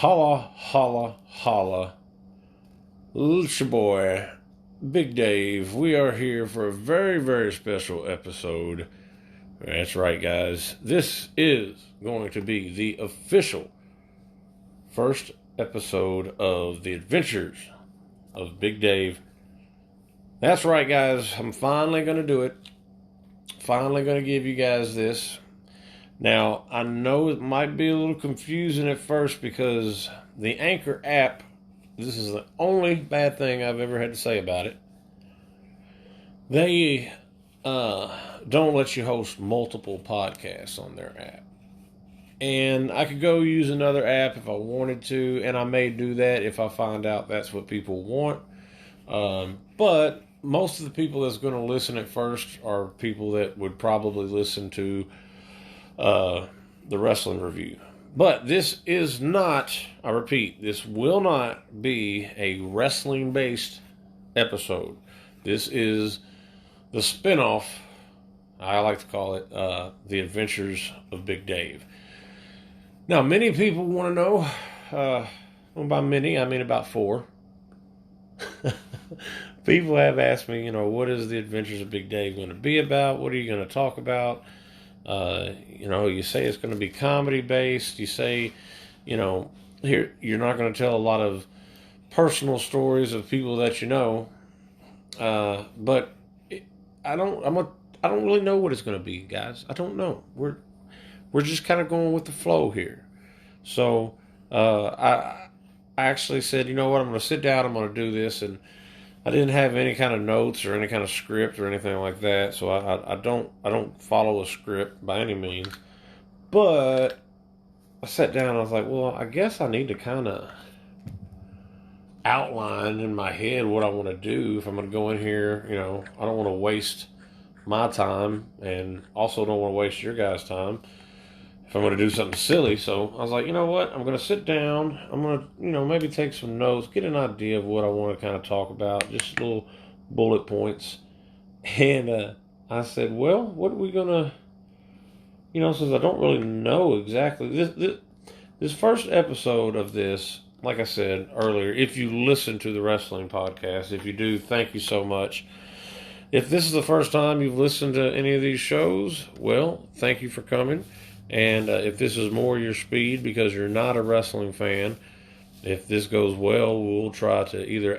Holla, holla, holla. It's your boy, Big Dave. We are here for a very, very special episode. That's right, guys. This is going to be the official first episode of The Adventures of Big Dave. That's right, guys. I'm finally going to do it. Finally going to give you guys this. Now, I know it might be a little confusing at first because the Anchor app, this is the only bad thing I've ever had to say about it. They don't let you host multiple podcasts on their app. And I could go use another app if I wanted to, and I may do that if I find out that's what people want. But most of the people that's going to listen at first are people that would probably listen to the wrestling review. But this is not, I repeat, this will not be a wrestling based episode. This is the spinoff, I like to call it, The Adventures of Big Dave. Now, many people want to know, well, by many, I mean about 4. People have asked me, what is The Adventures of Big Dave going to be about? What are you going to talk about? You say it's going to be comedy based. You say, here you're not going to tell a lot of personal stories of people that you know. But I don't really know what it's going to be, guys. I don't know. We're just kind of going with the flow here. So I actually said, you know what, I'm going to sit down. I'm going to do this, and I didn't have any kind of notes or any kind of script or anything like that, so I don't follow a script by any means. But I sat down and I was like, well, I guess I need to kind of outline in my head what I want to do if I'm going to go in here. I don't want to waste my time, and also don't want to waste your guys' time if I'm going to do something silly. So I was like, you know what? I'm going to sit down. I'm going to, maybe take some notes, get an idea of what I want to kind of talk about, just little bullet points. And I said, well, what are we going to, since I don't really know exactly. This first episode of this, like I said earlier, if you listen to the wrestling podcast, if you do, thank you so much. If this is the first time you've listened to any of these shows, well, thank you for coming. And if this is more your speed because you're not a wrestling fan, if this goes well, we'll try to either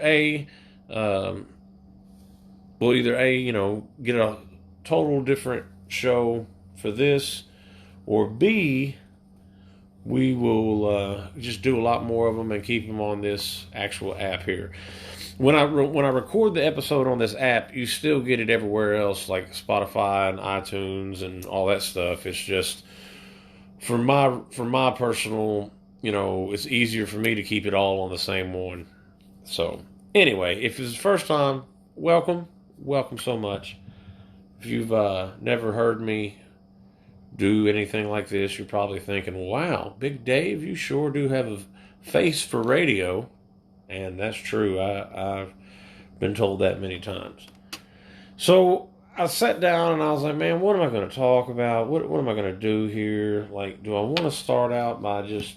get a total different show for this, or B, we will just do a lot more of them and keep them on this actual app here. When I record the episode on this app, you still get it everywhere else, like Spotify and iTunes and all that stuff. It's just for my personal, it's easier for me to keep it all on the same one. So anyway, if it's the first time, welcome so much. If you've never heard me do anything like this, you're probably thinking, wow, Big Dave, you sure do have a face for radio. And that's true. I've been told that many times. So I sat down and I was like, man, what am I going to talk about? What am I going to do here? Like, do I want to start out by just,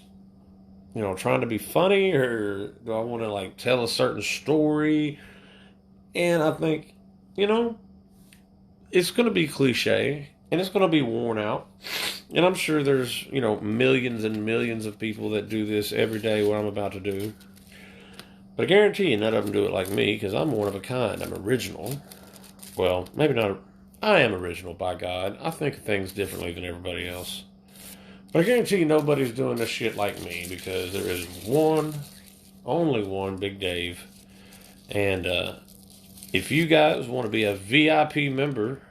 trying to be funny, or do I want to tell a certain story? And I think, it's going to be cliche and it's going to be worn out. And I'm sure there's, millions and millions of people that do this every day, what I'm about to do. But I guarantee you none of them do it like me, because I'm one of a kind. I'm original. Well, maybe not. I am original, by God. I think of things differently than everybody else. But I guarantee you nobody's doing this shit like me, because there is only one Big Dave. And if you guys want to be a VIP member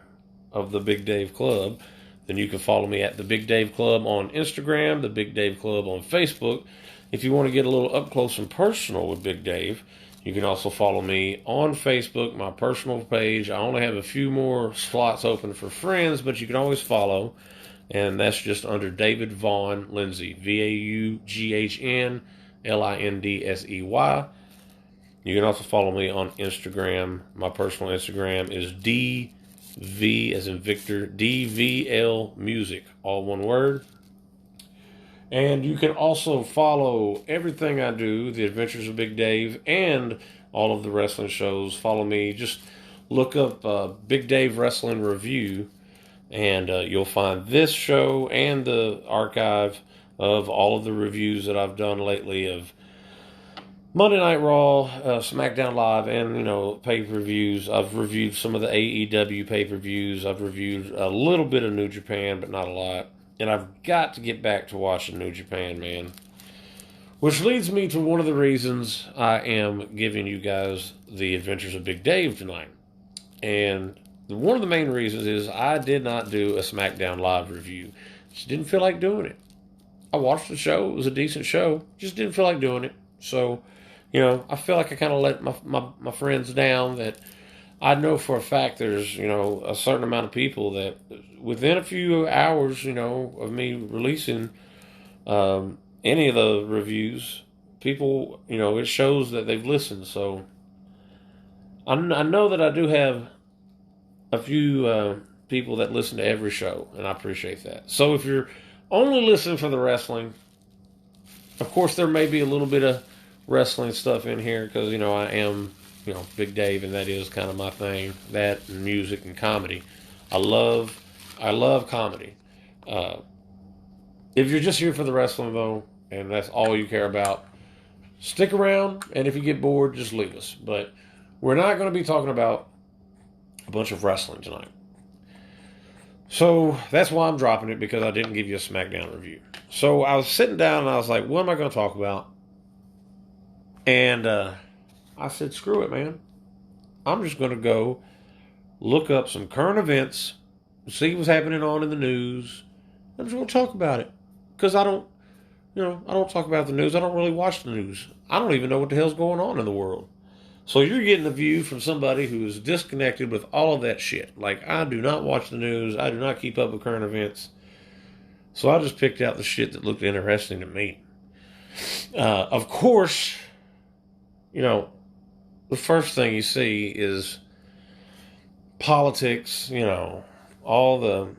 of the Big Dave Club, then you can follow me at the Big Dave Club on Instagram, the Big Dave Club on Facebook. If you want to get a little up close and personal with Big Dave, you can also follow me on Facebook, my personal page. I only have a few more slots open for friends, but you can always follow. And that's just under David Vaughn Lindsay, VAUGHN You can also follow me on Instagram. My personal Instagram is DV as in Victor, DVL Music, all one word. And you can also follow everything I do, The Adventures of Big Dave, and all of the wrestling shows. Follow me. Just look up Big Dave Wrestling Review, and you'll find this show and the archive of all of the reviews that I've done lately of Monday Night Raw, SmackDown Live, and pay-per-views. I've reviewed some of the AEW pay-per-views. I've reviewed a little bit of New Japan, but not a lot. And I've got to get back to watching New Japan, man. Which leads me to one of the reasons I am giving you guys the Adventures of Big Dave tonight. And one of the main reasons is I did not do a SmackDown Live review. Just didn't feel like doing it. I watched the show. It was a decent show. Just didn't feel like doing it. So, I feel like I kind of let my friends down. That I know for a fact there's, a certain amount of people that within a few hours, of me releasing any of the reviews, people, it shows that they've listened. So I know that I do have a few people that listen to every show, and I appreciate that. So if you're only listening for the wrestling, of course, there may be a little bit of wrestling stuff in here because, I am, Big Dave, and that is kind of my thing. That and music and comedy. I love comedy. If you're just here for the wrestling, though, and that's all you care about, stick around, and if you get bored, just leave us. But we're not going to be talking about a bunch of wrestling tonight. So that's why I'm dropping it, because I didn't give you a SmackDown review. So I was sitting down and I was like, what am I going to talk about? And I said, screw it, man. I'm just going to go look up some current events, see what's happening on in the news. I'm just going to talk about it. Because I don't talk about the news. I don't really watch the news. I don't even know what the hell's going on in the world. So you're getting a view from somebody who is disconnected with all of that shit. Like, I do not watch the news. I do not keep up with current events. So I just picked out the shit that looked interesting to me. Of course, the first thing you see is politics, all the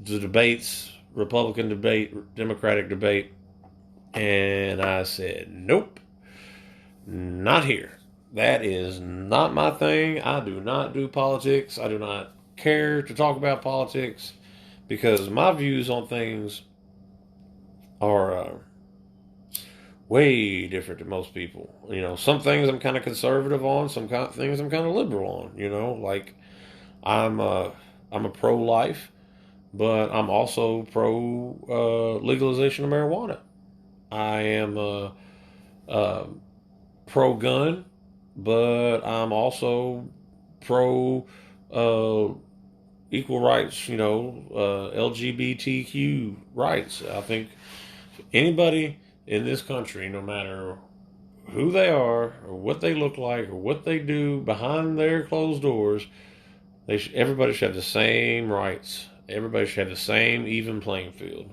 debates, Republican debate, Democratic debate. And I said, nope, not here. That is not my thing. I do not do politics. I do not care to talk about politics because my views on things are way different than most people. Some things I'm kind of conservative on. Some things I'm kind of liberal on. Like I'm a pro-life, but I'm also pro legalization of marijuana. I am pro-gun, but I'm also pro equal rights, LGBTQ rights. I think anybody in this country, no matter who they are or what they look like or what they do behind their closed doors, everybody should have the same rights. Everybody should have the same even playing field.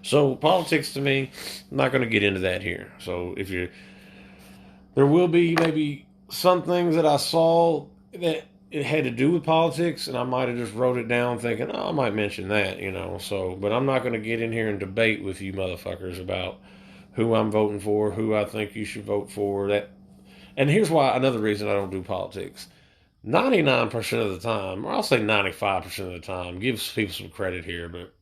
So politics, to me, I'm not going to get into that here. So there will be maybe some things that I saw that it had to do with politics, and I might have just wrote it down thinking, oh, I might mention that, So, but I'm not going to get in here and debate with you motherfuckers about who I'm voting for, who I think you should vote for. And here's why, another reason I don't do politics. 99% of the time, or I'll say 95% of the time, give people some credit here, but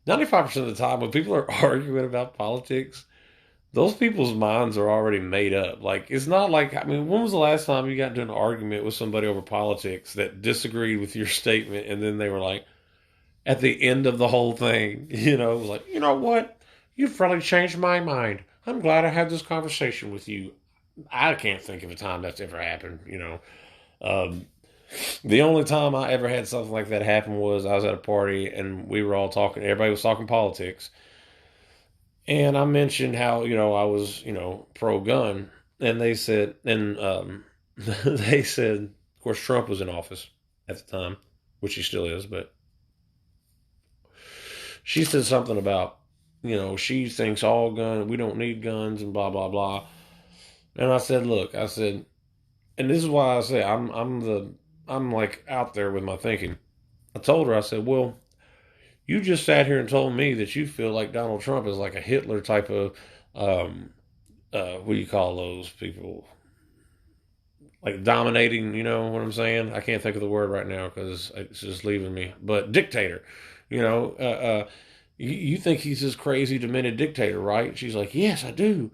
95% of the time when people are arguing about politics, those people's minds are already made up. Like, it's not like, when was the last time you got into an argument with somebody over politics that disagreed with your statement and then they were like, at the end of the whole thing, like, you know what? You've really changed my mind. I'm glad I had this conversation with you. I can't think of a time that's ever happened, The only time I ever had something like that happen was I was at a party and we were all talking, everybody was talking politics. And I mentioned how, I was, pro-gun. And they said, they said, of course, Trump was in office at the time, which he still is, but she said something about, she thinks we don't need guns and blah, blah, blah. And I said, look, and this is why I say I'm like out there with my thinking. I told her, I said, well, You just sat here and told me that you feel like Donald Trump is like a Hitler type of, what do you call those people? Like dominating, you know what I'm saying? I can't think of the word right now because it's just leaving me. But dictator, you know, you think he's this crazy, demented dictator, right? She's like, yes, I do.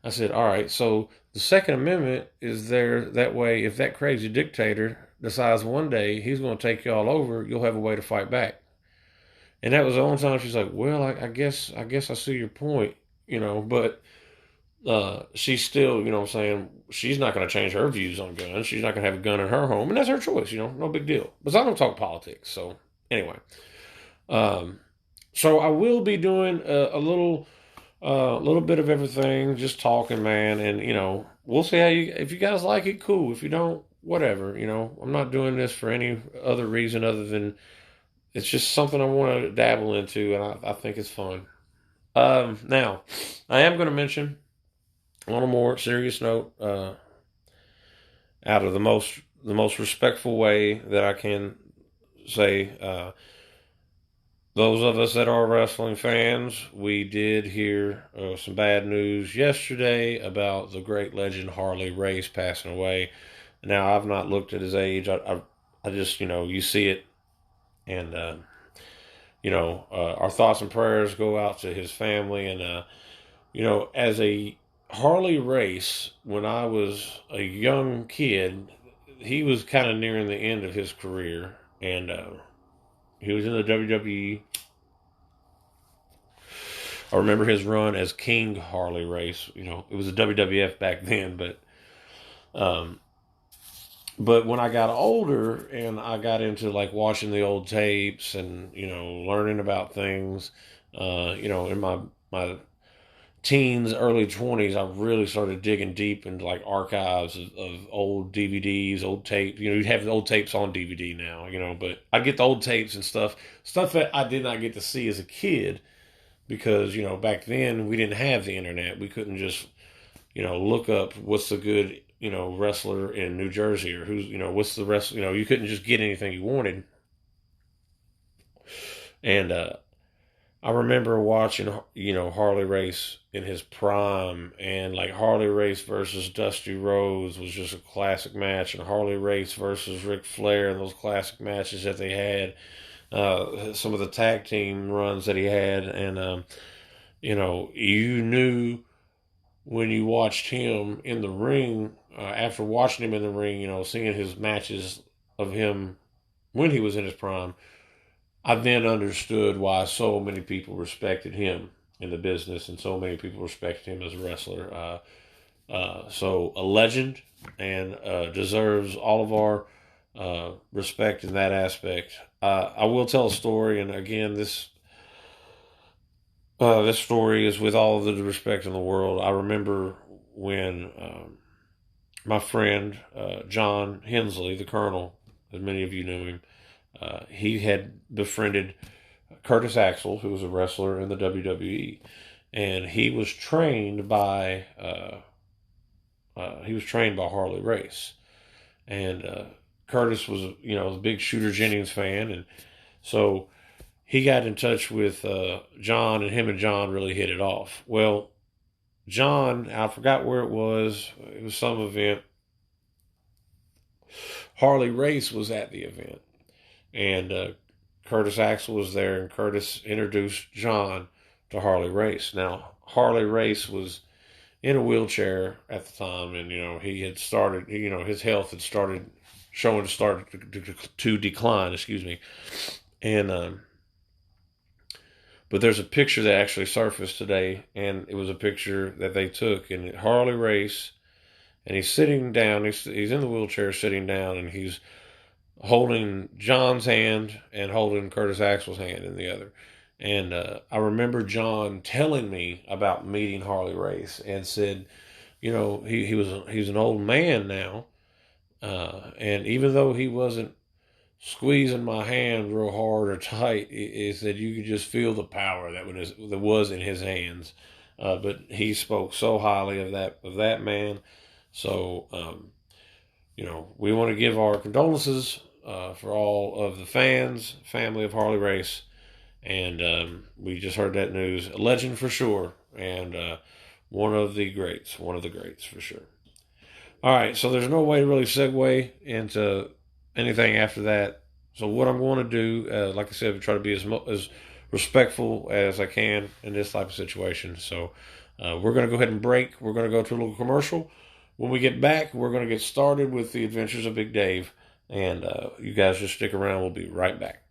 I said, all right. So the Second Amendment is there that way. If that crazy dictator decides one day he's going to take y'all over, you'll have a way to fight back. And that was the only time she's like, well, I guess I see your point, you know, but she's still, you know what I'm saying, she's not going to change her views on guns. She's not going to have a gun in her home, and that's her choice, you know, no big deal. But I don't talk politics, so anyway. Um, so I will be doing a little bit of everything, just talking, man, and you know, we'll see how you. If you guys like it, cool. If you don't, whatever. You know, I'm not doing this for any other reason other than it's just something I want to dabble into, and I think it's fun. Now, I am going to mention on a more serious note, out of the most respectful way that I can say, those of us that are wrestling fans, we did hear some bad news yesterday about the great legend Harley Race passing away. Now, I've not looked at his age. I just, you know, you see it, and our thoughts and prayers go out to his family, and as a Harley Race, when I was a young kid, he was kind of nearing the end of his career, and he was in the WWE. I remember his run as King Harley Race. You know, it was a WWF back then, um, but when I got older and I got into like watching the old tapes and learning about things, in my teens, early 20s, I really started digging deep into like archives of old DVDs, old tapes. You'd have the old tapes on DVD now, but I'd get the old tapes and stuff that I did not get to see as a kid because, back then we didn't have the internet. We couldn't just, look up what's the good, wrestler in New Jersey or who's, what's the wrestler, you couldn't just get anything you wanted. And, I remember watching, Harley Race in his prime, and like Harley Race versus Dusty Rhodes was just a classic match, and Harley Race versus Ric Flair and those classic matches that they had, some of the tag team runs that he had, and you knew when you watched him in the ring, after watching him in the ring, seeing his matches of him when he was in his prime. I then understood why so many people respected him in the business and so many people respected him as a wrestler. So a legend, and deserves all of our respect in that aspect. I will tell a story, and again, this story is with all of the respect in the world. I remember when my friend John Hensley, the Colonel, as many of you knew him, he had befriended Curtis Axel, who was a wrestler in the WWE, and he was trained by Harley Race, and Curtis was a big Shooter Jennings fan, and so he got in touch with John, and him and John really hit it off. Well, John, I forgot where it was. It was some event. Harley Race was at the event. And Curtis Axel was there, and Curtis introduced John to Harley Race. Now, Harley Race was in a wheelchair at the time, and he had started. His health had started to decline. Excuse me, and but there's a picture that actually surfaced today, and it was a picture that they took, and Harley Race, and he's sitting down. He's in the wheelchair, sitting down, and he's holding John's hand and holding Curtis Axel's hand in the other. And I remember John telling me about meeting Harley Race and said, he's an old man now, and even though he wasn't squeezing my hand real hard or tight, he said you could just feel the power that was in his hands. But he spoke so highly of that man. So we want to give our condolences for all of the family of Harley Race, And we just heard that news. A legend for sure, and one of the greats for sure. All right, so there's no way to really segue into anything after that. So what I'm going to do, like I said, try to be as respectful as I can in this type of situation. So we're going to go ahead and break. We're going to go to a little commercial. When we get back, we're going to get started with the adventures of Big Dave. And you guys just stick around. We'll be right back.